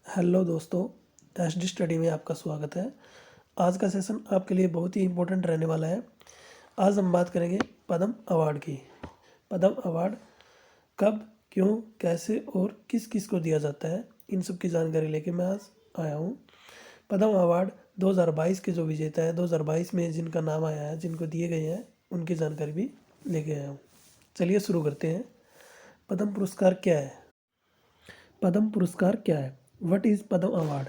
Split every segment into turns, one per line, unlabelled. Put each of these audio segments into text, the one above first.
Hello दोस्तों, SD study में आपका स्वागत है। आज का सेशन आपके लिए बहुत ही इम्पोर्टेंट रहने वाला है। आज हम बात करेंगे पद्म अवार्ड की। पद्म अवार्ड कब, क्यों, कैसे और किस किस को दिया जाता है, इन सब की जानकारी लेके मैं आज आया हूँ। पद्म अवार्ड 2022 के जो विजेता है, 2022 में जिनका नाम आया है, जिनको दिए गए हैं, उनकी जानकारी भी लेके आया हूँ। चलिए शुरू करते हैं। पद्म पुरस्कार क्या है? पद्म पुरस्कार क्या है? What is Padma award?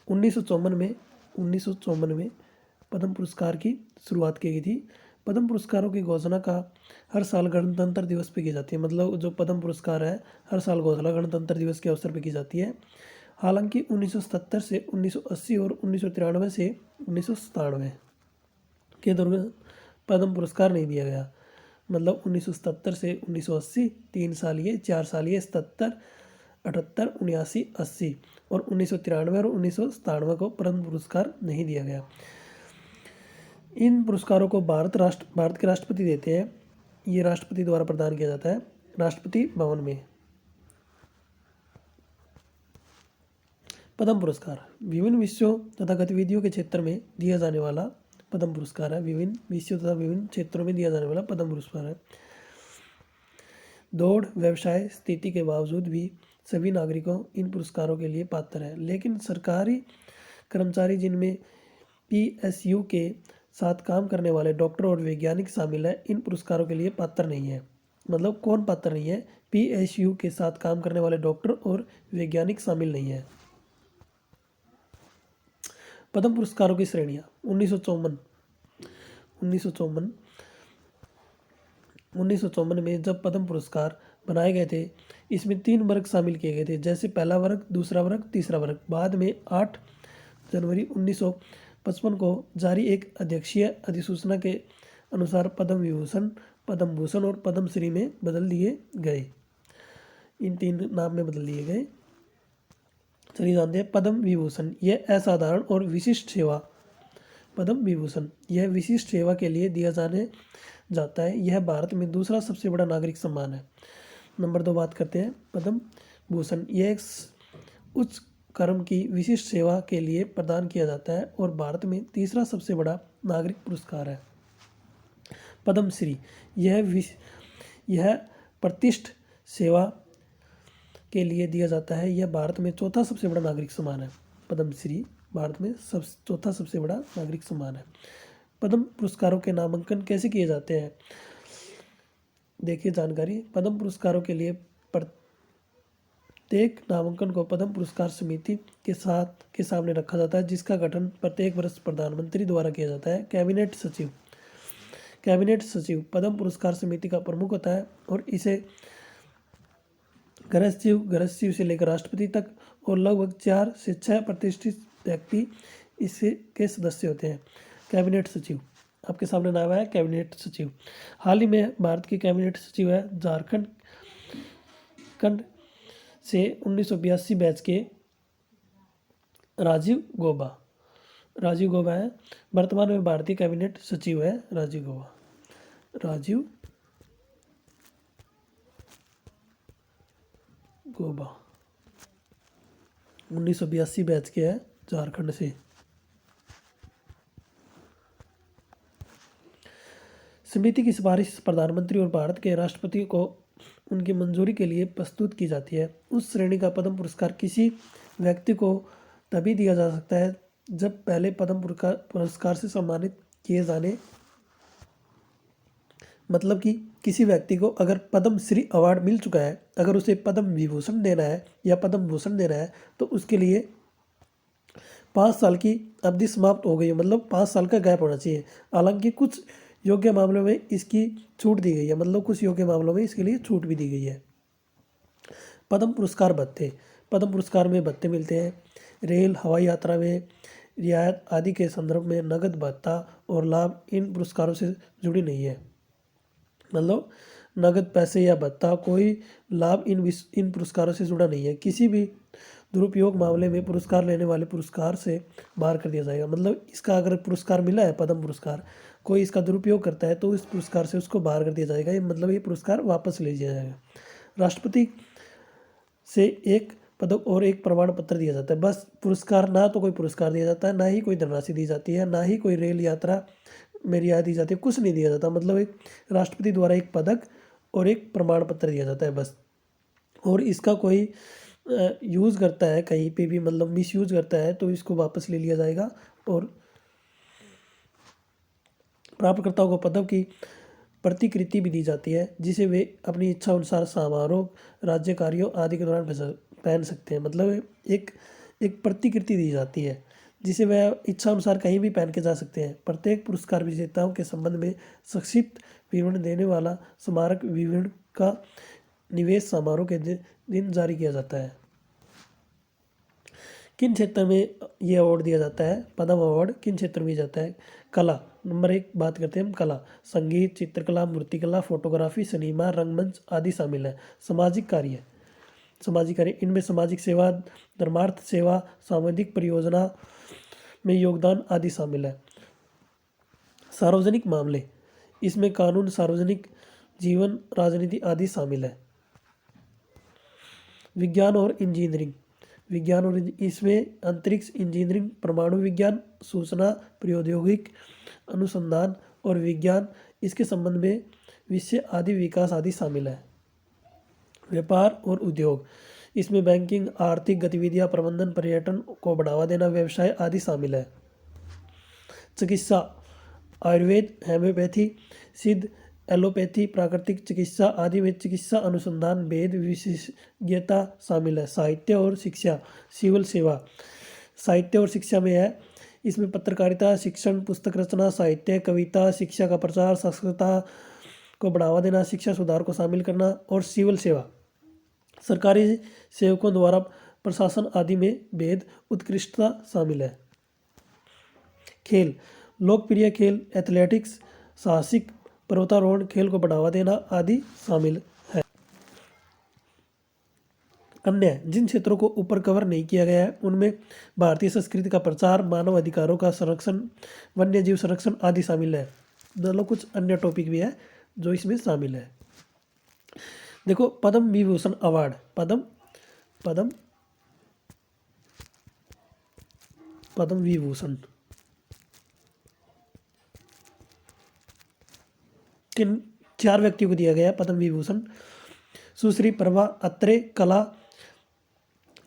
1954 में पद्म पुरस्कार की शुरुआत की गई थी। पद्म पुरस्कारों की घोषणा का हर साल गणतंत्र दिवस पे की जाती है। मतलब जो पद्म पुरस्कार है, हर साल घोषणा गणतंत्र दिवस के अवसर पर की जाती है। हालांकि 1977 से 1980 और 1993 से 1997 के दौरान पद्म पुरस्कार नहीं दिया गया। मतलब 1977 से 1980 3 साल ये, 4 साल ये, 77, 78, 79, 80 और 1993 और 1997 को पद्म पुरस्कार नहीं दिया गया। इन पुरस्कारों को भारत के राष्ट्रपति देते हैं। ये राष्ट्रपति द्वारा प्रदान किया जाता है राष्ट्रपति भवन में। पद्म पुरस्कार विभिन्न विषयों तथा गतिविधियों के क्षेत्र में दिया जाने वाला पद्म पुरस्कार है। विभिन्न विषयों तथा विभिन्न क्षेत्रों में दिया जाने वाला पद्म पुरस्कार है। दौड़ व्यवसाय स्थिति के बावजूद भी सभी नागरिकों इन पुरस्कारों के लिए पात्र हैं, लेकिन सरकारी कर्मचारी जिनमें पीएसयू के साथ काम करने वाले डॉक्टर और वैज्ञानिक शामिल हैं, इन पुरस्कारों के लिए पात्र नहीं है। मतलब कौन पात्र नहीं है? पीएसयू के साथ काम करने वाले डॉक्टर और वैज्ञानिक शामिल नहीं है। पद्म पुरस्कारों की श्रेणियाँ 1954 में जब पद्म पुरस्कार बनाए गए थे, इसमें 3 वर्ग शामिल किए गए थे, जैसे पहला वर्ग, दूसरा वर्ग, तीसरा वर्ग। बाद में 8 जनवरी 1955 को जारी एक अध्यक्षीय अधिसूचना के अनुसार पद्म विभूषण, पद्म भूषण और पद्म श्री में बदल दिए गए। इन 3 नाम में बदल दिए गए। चलिए जानते हैं पद्म विभूषण। यह असाधारण और विशिष्ट सेवा, पद्म विभूषण यह विशिष्ट सेवा के लिए दिया जाता है। यह भारत में दूसरा सबसे बड़ा नागरिक सम्मान है। नंबर 2 बात करते हैं पद्म भूषण। यह एक उच्च कर्म की विशिष्ट सेवा के लिए प्रदान किया जाता है और भारत में तीसरा सबसे बड़ा नागरिक पुरस्कार है। पद्म श्री यह प्रतिष्ठित सेवा के लिए दिया जाता है। यह भारत में चौथा सबसे बड़ा नागरिक सम्मान है। पद्म श्री भारत में चौथा सबसे बड़ा नागरिक सम्मान है। पद्म पुरस्कारों के नामांकन कैसे किए जाते हैं? देखिए जानकारी। पद्म पुरस्कारों के लिए प्रत्येक नामांकन को पद्म पुरस्कार समिति के सामने रखा जाता है, जिसका गठन प्रत्येक वर्ष प्रधानमंत्री द्वारा किया जाता है। कैबिनेट सचिव पद्म पुरस्कार समिति का प्रमुख होता है और इसे गृह सचिव से लेकर राष्ट्रपति तक और लगभग 4 से 6 प्रतिष्ठित व्यक्ति इसके के सदस्य होते हैं। कैबिनेट सचिव आपके सामने नाम है कैबिनेट सचिव। हाल ही में भारत की कैबिनेट सचिव है झारखंड से 1982 बैच के राजीव गौबा है। वर्तमान में भारतीय कैबिनेट सचिव है राजीव गौबा 1982 बैच के है झारखंड से। समिति की सिफारिश प्रधानमंत्री और भारत के राष्ट्रपति को उनकी मंजूरी के लिए प्रस्तुत की जाती है। उस श्रेणी का पद्म पुरस्कार किसी व्यक्ति को तभी दिया जा सकता है जब पहले पद्म पुरस्कार से सम्मानित किए जाने, मतलब कि किसी व्यक्ति को अगर पद्म श्री अवार्ड मिल चुका है, अगर उसे पद्म विभूषण देना है या पद्म भूषण देना है, तो उसके लिए 5 साल की अवधि समाप्त हो गई है। मतलब 5 साल का गैप होना चाहिए। हालांकि कुछ योग्य मामलों में इसकी छूट दी गई है। मतलब कुछ योग्य मामलों में इसके लिए छूट भी दी गई है। पद्म पुरस्कार भत्ते। पद्म पुरस्कार में भत्ते मिलते हैं। रेल हवाई यात्रा में रियायत आदि के संदर्भ में नगद भत्ता और लाभ इन पुरस्कारों से जुड़ी नहीं है। मतलब नगद पैसे या भत्ता कोई लाभ इन पुरस्कारों से जुड़ा नहीं है। किसी भी दुरुपयोग मामले में पुरस्कार लेने वाले पुरस्कार से बाहर कर दिया जाएगा। मतलब इसका अगर पुरस्कार मिला है पद्म पुरस्कार, कोई इसका दुरुपयोग करता है तो इस पुरस्कार से उसको बाहर कर दिया जाएगा। मतलब ये पुरस्कार वापस ले लिया जाएगा। राष्ट्रपति से एक पदक और एक प्रमाण पत्र दिया जाता है। बस पुरस्कार, ना तो कोई पुरस्कार दिया जाता है, ना ही कोई धनराशि दी जाती है, ना ही कोई रेल यात्रा में रियायत दी जाती है, कुछ नहीं दिया जाता। मतलब एक राष्ट्रपति द्वारा एक पदक और एक प्रमाण पत्र दिया जाता है बस। और इसका कोई यूज़ करता है कहीं पे भी, मतलब मिस यूज़ करता है, तो इसको वापस ले लिया जाएगा। और प्राप्तकर्ताओं को पदक की प्रतिकृति भी दी जाती है, जिसे वे अपनी इच्छा अनुसार समारोह, राज्य कार्यों आदि के दौरान पहन सकते हैं। मतलब एक एक प्रतिकृति दी जाती है जिसे वह इच्छा अनुसार कहीं भी पहन के जा सकते हैं। प्रत्येक पुरस्कार विजेताओं के संबंध में संक्षिप्त विवरण देने वाला स्मारक विवरण का निवेश समारोह के दिन जारी किया जाता है। किन क्षेत्र में ये अवार्ड दिया जाता है? पद्म अवार्ड किन क्षेत्र में दिया जाता है? कला, नंबर 1 बात करते हैं हम कला। संगीत, चित्रकला, मूर्तिकला, फोटोग्राफी, सिनेमा, रंगमंच आदि शामिल है। सामाजिक कार्य, इनमें सामाजिक सेवा, धर्मार्थ सेवा, सामाजिक परियोजना में योगदान आदि शामिल है। सार्वजनिक मामले, इसमें कानून, सार्वजनिक जीवन, राजनीति आदि शामिल है। विज्ञान और इंजीनियरिंग, इसमें अंतरिक्ष इंजीनियरिंग, परमाणु विज्ञान, सूचना प्रौद्योगिक अनुसंधान और विज्ञान, इसके संबंध में विषय आदि विकास आदि शामिल है। व्यापार और उद्योग, इसमें बैंकिंग, आर्थिक गतिविधियां, प्रबंधन, पर्यटन को बढ़ावा देना, व्यवसाय आदि शामिल है। चिकित्सा, आयुर्वेद, होम्योपैथी, सिद्ध, एलोपैथी, प्राकृतिक चिकित्सा आदि में चिकित्सा अनुसंधान, वेद विशेषज्ञता शामिल है। साहित्य और शिक्षा, सिविल सेवा, साहित्य और शिक्षा में है। इसमें पत्रकारिता, शिक्षण, पुस्तक रचना, साहित्य, कविता, शिक्षा का प्रचार, साक्षरता को बढ़ावा देना, शिक्षा सुधार को शामिल करना। और सिविल सेवा, सरकारी सेवकों द्वारा प्रशासन आदि में भेद, उत्कृष्टता शामिल है। खेल, लोकप्रिय खेल, एथलेटिक्स, साहसिक, पर्वतारोहण, खेल को बढ़ावा देना आदि शामिल है। अन्य जिन क्षेत्रों को ऊपर कवर नहीं किया गया है उनमें भारतीय संस्कृति का प्रचार, मानव अधिकारों का संरक्षण, वन्य जीव संरक्षण आदि शामिल है। मतलब कुछ अन्य टॉपिक भी है जो इसमें शामिल है। देखो पद्म विभूषण अवार्ड, पद्म विभूषण किन 4 व्यक्तियों को दिया गया है पद्म विभूषण? सुश्री प्रभा अत्रे कला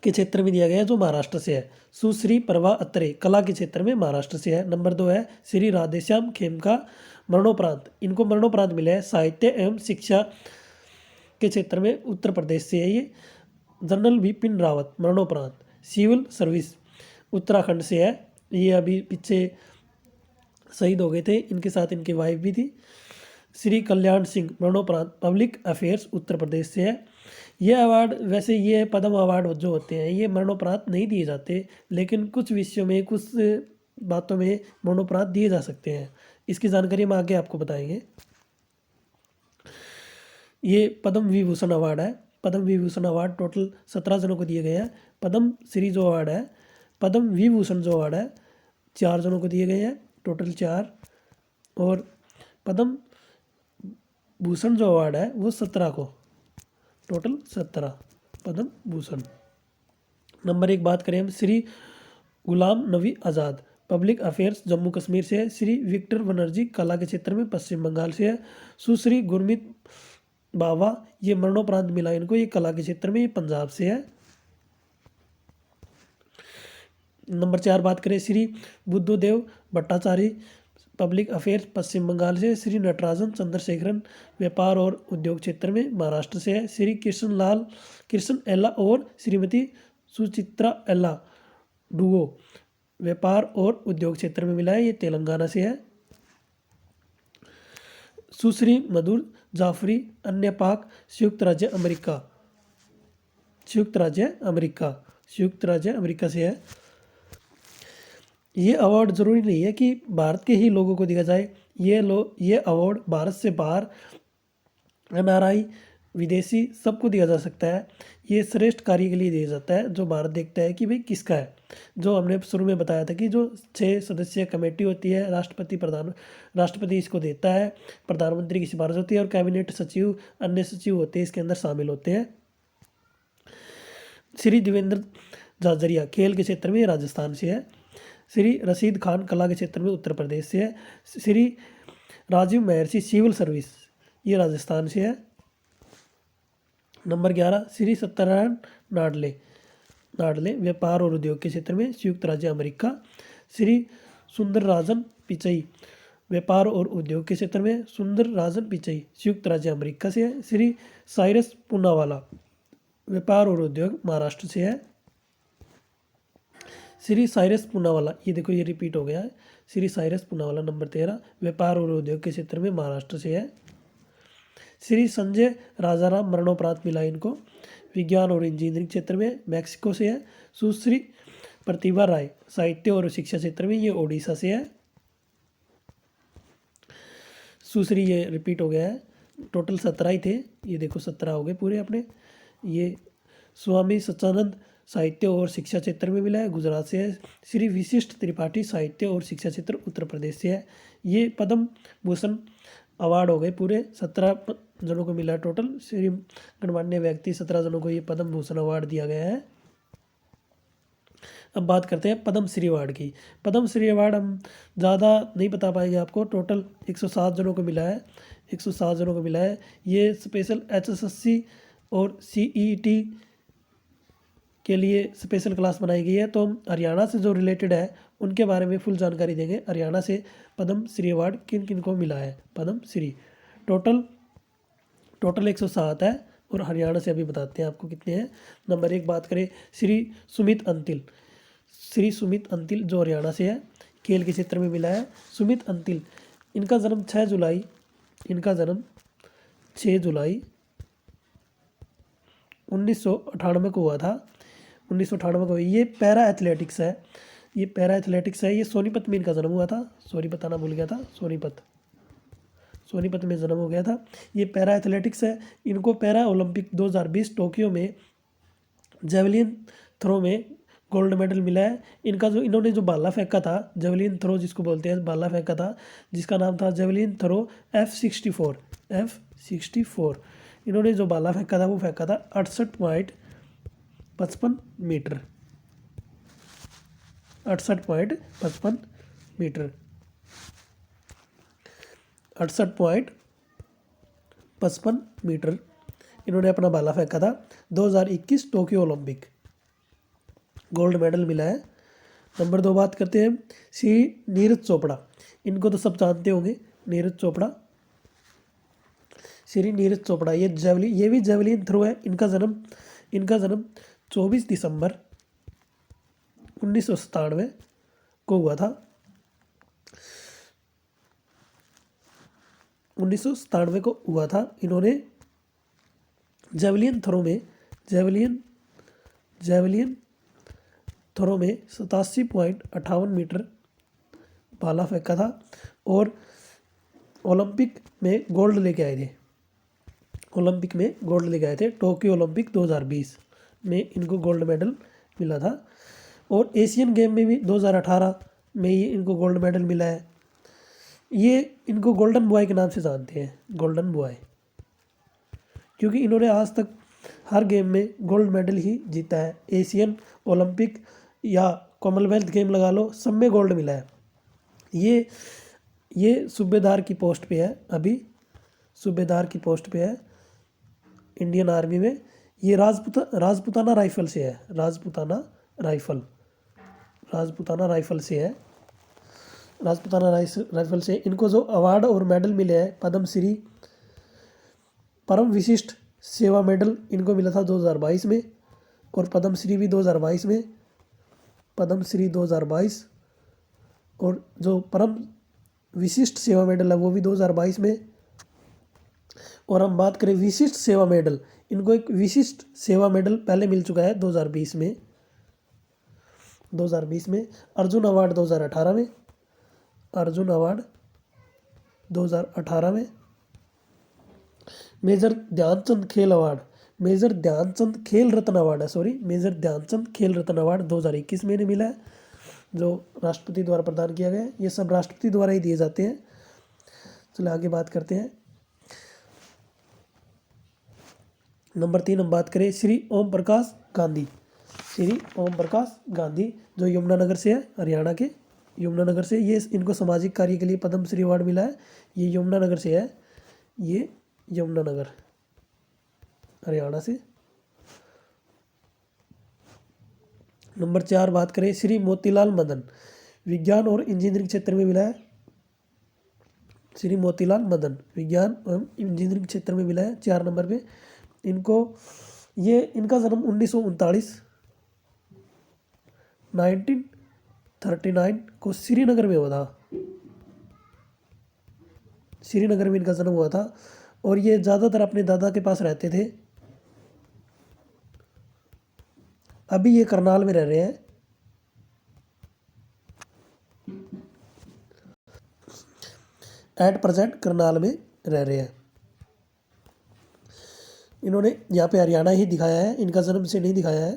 के क्षेत्र में दिया गया है, जो महाराष्ट्र से है। सुश्री प्रभा अत्रे कला के क्षेत्र में महाराष्ट्र से है। नंबर 2 है श्री राधेश्याम खेमका, मरणोपरांत, इनको मरणोपरांत मिला है। साहित्य एवं शिक्षा के क्षेत्र में उत्तर प्रदेश से है ये। जनरल विपिन रावत, मरणोपरांत। सिविल सर्विस उत्तराखंड से है, ये अभी पीछे शहीद हो गए थे, इनके साथ इनकी वाइफ भी थी। श्री कल्याण सिंह, मरणोपरांत, पब्लिक अफेयर्स उत्तर प्रदेश से है। ये अवार्ड, वैसे ये पद्म अवार्ड जो होते हैं ये मरणोपरांत नहीं दिए जाते, लेकिन कुछ विषयों में, कुछ बातों में मरणोपरांत दिए जा सकते हैं। इसकी जानकारी हम आगे आपको बताएंगे। ये पद्म विभूषण अवार्ड है। पद्म विभूषण अवार्ड टोटल 17 जनों को दिए गए हैं। पद्म श्री जो अवार्ड है, पद्म विभूषण जो अवार्ड है 4 जनों को दिए गए हैं, टोटल 4। और पद्म भूषण जो अवार्ड है वो 17 को, टोटल 17 पद्म भूषण। नंबर 1 बात करें हम, श्री गुलाम नबी आज़ाद, पब्लिक अफेयर्स जम्मू कश्मीर से है। श्री विक्टर बनर्जी कला के क्षेत्र में पश्चिम बंगाल से है। सुश्री गुरमीत बावा, ये मरणोपरांत मिला इनको, ये कला के क्षेत्र में, ये पंजाब से है। नंबर 4 बात करें, श्री बुद्धदेव भट्टाचार्य, पब्लिक अफेयर्स पश्चिम बंगाल से। श्री नटराजन चंद्रशेखरन, व्यापार और उद्योग क्षेत्र में, महाराष्ट्र से है। श्री कृष्ण एल्ला और श्रीमती सुचित्रा एल्ला डुगो, व्यापार और उद्योग क्षेत्र में मिला है, ये तेलंगाना से है। सुश्री मधुर जाफरी, अन्य पाक, संयुक्त राज्य अमेरिका से है। ये अवार्ड ज़रूरी नहीं है कि भारत के ही लोगों को दिया जाए, ये अवार्ड भारत से बाहर NRI, विदेशी सबको दिया जा सकता है। ये श्रेष्ठ कार्य के लिए दिया जाता है, जो भारत देखता है कि भाई किसका है। जो हमने शुरू में बताया था कि जो 6 सदस्यीय कमेटी होती है, राष्ट्रपति इसको देता है, प्रधानमंत्री की सिफारिश होती है और कैबिनेट सचिव, अन्य सचिव होते हैं इसके अंदर शामिल होते हैं। श्री देवेंद्र झाझरिया खेल के क्षेत्र में राजस्थान से है। श्री रशीद खान कला के क्षेत्र में उत्तर प्रदेश से है। श्री राजीव महर्षि सिविल सर्विस ये राजस्थान से है। नंबर 11 श्री सत्यनारायण नाडले नाडले व्यापार और उद्योग के क्षेत्र में संयुक्त राज्य अमेरिका। श्री सुंदर राजन पिचई व्यापार और उद्योग के क्षेत्र में सुंदर राजन पिचई संयुक्त राज्य अमेरिका से है। श्री साइरस पूनावाला व्यापार और उद्योग महाराष्ट्र से है। श्री साइरस पूनावाला ये देखो ये रिपीट हो गया है। श्री साइरस पूनावाला नंबर 13 व्यापार और उद्योग के क्षेत्र में महाराष्ट्र से है। श्री संजय राजाराम मरणोपरांत मिला इनको विज्ञान और इंजीनियरिंग क्षेत्र में मैक्सिको से है। सुश्री प्रतिभा राय साहित्य और शिक्षा क्षेत्र में ये ओडिशा से है। सुश्री ये रिपीट हो गया है। टोटल 17 ही थे, ये देखो 17 हो गए पूरे अपने। ये स्वामी सच्चानंद साहित्य और शिक्षा क्षेत्र में मिला है, गुजरात से है। श्री विशिष्ट त्रिपाठी साहित्य और शिक्षा क्षेत्र उत्तर प्रदेश से है। ये पद्म भूषण अवार्ड हो गए पूरे, 17 जनों को मिला है टोटल। श्री गणमान्य व्यक्ति 17 जनों को ये पद्म भूषण अवार्ड दिया गया है। अब बात करते हैं पद्म श्री अवार्ड की। पद्म श्री अवार्ड हम ज़्यादा नहीं बता पाएंगे आपको, टोटल 107 जनों को मिला है। 107 जनों को मिला है। ये स्पेशल HSSC और CET के लिए स्पेशल क्लास बनाई गई है। तो हम हरियाणा से जो रिलेटेड है उनके बारे में फुल जानकारी देंगे। हरियाणा से पद्म श्री अवार्ड किन किन को मिला है पद्म श्री, टोटल 107 है। और हरियाणा से अभी बताते हैं आपको कितने हैं। नंबर 1 बात करें श्री सुमित अंतिल। श्री सुमित अंतिल जो हरियाणा से है, खेल के क्षेत्र में मिला है। सुमित अंतिल इनका जन्म 6 जुलाई 1998 को हुआ था। 1998 को। ये पैरा एथलेटिक्स है। ये सोनीपत में इनका जन्म हुआ था। सॉरी बताना भूल गया था, सोनीपत में जन्म हो गया था। ये पैरा एथलेटिक्स है। इनको पैरा ओलंपिक 2020 टोक्यो में जेवलिन थ्रो में गोल्ड मेडल मिला है। इन्होंने जो भाला फेंका था, जेवलिन थ्रो जिसको बोलते हैं, भाला फेंका था जिसका नाम था जेवलिन थ्रो F64। इन्होंने जो भाला फेंका था वो फेंका था 68.55 मीटर। 68.55 मीटर 68.55 मीटर इन्होंने अपना भाला फेंका था। 2021 टोक्यो ओलंपिक गोल्ड मेडल मिला है। नंबर 2 बात करते हैं श्री नीरज चोपड़ा। इनको तो सब जानते होंगे, नीरज चोपड़ा। श्री नीरज चोपड़ा ये भी जेवलिन थ्रो है। इनका जन्म 24 दिसंबर 1997 को हुआ था। 1997 को हुआ था। इन्होंने जेवलिन थ्रो में 87.58 मीटर भाला फेंका था और ओलंपिक में गोल्ड लेके आए थे। टोक्यो ओलंपिक 2020 में इनको गोल्ड मेडल मिला था। और एशियन गेम में भी 2018 में ही इनको गोल्ड मेडल मिला है। ये इनको गोल्डन बॉय के नाम से जानते हैं, गोल्डन बॉय, क्योंकि इन्होंने आज तक हर गेम में गोल्ड मेडल ही जीता है। एशियन, ओलंपिक या कॉमनवेल्थ गेम लगा लो, सब में गोल्ड मिला है। ये सूबेदार की पोस्ट पे है, अभी सूबेदार की पोस्ट पे है इंडियन आर्मी में। ये राजपुताना राइफल से है। राजपुताना राइफल से इनको जो अवार्ड और मेडल मिले हैं, पद्मश्री परम विशिष्ट सेवा मेडल इनको मिला था 2022 में, और पद्मश्री भी 2022 में, पद्मश्री 2022, और जो परम विशिष्ट सेवा मेडल है वो भी 2022 में। और हम बात करें विशिष्ट सेवा मेडल, इनको एक विशिष्ट सेवा मेडल पहले मिल चुका है 2020 में। अर्जुन अवार्ड 2018 में, अर्जुन अवार्ड 2018 में। मेजर ध्यानचंद खेल अवार्ड, मेजर ध्यानचंद खेल रत्न अवार्ड 2021 में इन्हें मिला है, जो राष्ट्रपति द्वारा प्रदान किया गया है। ये सब राष्ट्रपति द्वारा ही दिए जाते हैं। चलो आगे बात करते हैं। नंबर 3 हम बात करें श्री ओम प्रकाश गांधी। श्री ओम प्रकाश गांधी, जो यमुनानगर से है, हरियाणा के यमुनानगर से। ये इनको सामाजिक कार्य के लिए पद्मश्री अवार्ड मिला है। ये यमुनानगर से है, ये यमुनानगर हरियाणा से। नंबर 4 बात करें, श्री मोतीलाल मदन, विज्ञान और इंजीनियरिंग क्षेत्र में मिला है। श्री मोतीलाल मदन विज्ञान एवं इंजीनियरिंग क्षेत्र में मिला है 4 नंबर पे इनको। ये इनका जन्म 1939 को श्रीनगर में हुआ था। श्रीनगर में इनका जन्म हुआ था और ये ज़्यादातर अपने दादा के पास रहते थे। अभी ये करनाल में रह रहे हैं। एट प्रेजेंट करनाल में रह रहे हैं। इन्होंने यहाँ पे हरियाणा ही दिखाया है, इनका जन्म से नहीं दिखाया है।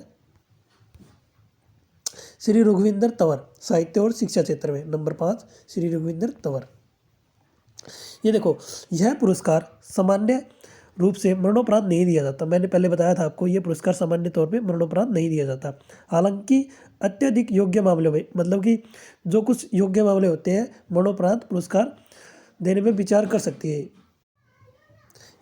श्री रघुविंदर तंवर, साहित्य और शिक्षा क्षेत्र में। नंबर 5 श्री रघुविंदर तंवर। ये देखो, यह पुरस्कार सामान्य रूप से मरणोपरांत नहीं दिया जाता। मैंने पहले बताया था आपको, यह पुरस्कार सामान्य तौर पे मरणोपरांत नहीं दिया जाता। हालांकि अत्यधिक योग्य मामलों में, मतलब कि जो कुछ योग्य मामले होते हैं, मरणोपरांत पुरस्कार देने में विचार कर सकती है।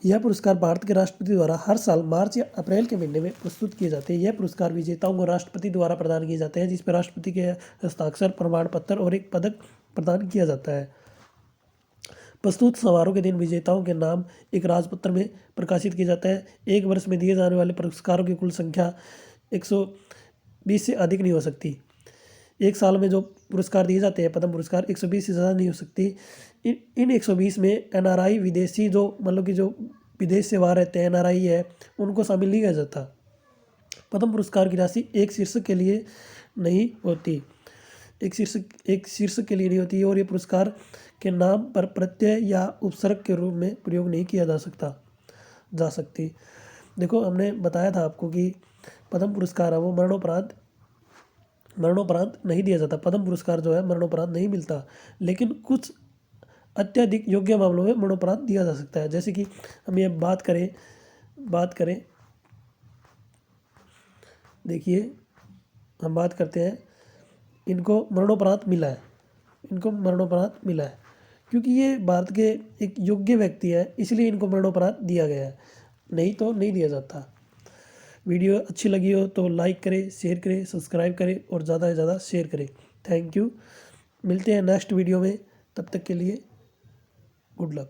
यह पुरस्कार भारत के राष्ट्रपति द्वारा हर साल मार्च या अप्रैल के महीने में प्रस्तुत किए जाते हैं। यह पुरस्कार विजेताओं को राष्ट्रपति द्वारा प्रदान किए जाते हैं, जिस पर राष्ट्रपति के हस्ताक्षर, प्रमाण पत्र और एक पदक प्रदान किया जाता है। प्रस्तुत समारोह के दिन विजेताओं के नाम एक राजपत्र में प्रकाशित किया जाता है। एक वर्ष में दिए जाने वाले पुरस्कारों की कुल संख्या 120 से अधिक नहीं हो सकती। एक साल में जो पुरस्कार दिए जाते हैं, पद्म पुरस्कार, 120 से ज़्यादा नहीं हो सकती। इन 120 में एनआरआई, विदेशी, जो मतलब कि जो विदेश से बाहर रहते हैं, एनआरआई है, उनको शामिल नहीं किया जाता। पद्म पुरस्कार की राशि एक शीर्षक के लिए नहीं होती, एक शीर्षक के लिए नहीं होती और ये पुरस्कार के नाम पर प्रत्यय या उपसर्ग के रूप में प्रयोग नहीं किया जा सकती। देखो, हमने बताया था आपको कि पद्म पुरस्कार है वो मरणोपरांत नहीं दिया जाता। पद्म पुरस्कार जो है मरणोपरांत नहीं मिलता, लेकिन कुछ अत्यधिक योग्य मामलों में मरणोपरांत दिया जा सकता है। जैसे कि हम ये बात करें, देखिए, हम बात करते हैं, इनको मरणोपरांत मिला है, क्योंकि ये भारत के एक योग्य व्यक्ति है, इसलिए इनको मरणोपरांत दिया गया है, नहीं तो नहीं दिया जाता। वीडियो अच्छी लगी हो तो लाइक करें, शेयर करें, सब्सक्राइब करें और ज़्यादा से ज़्यादा शेयर करें। Thank you. मिलते हैं नेक्स्ट वीडियो में, तब तक के लिए गुड लक।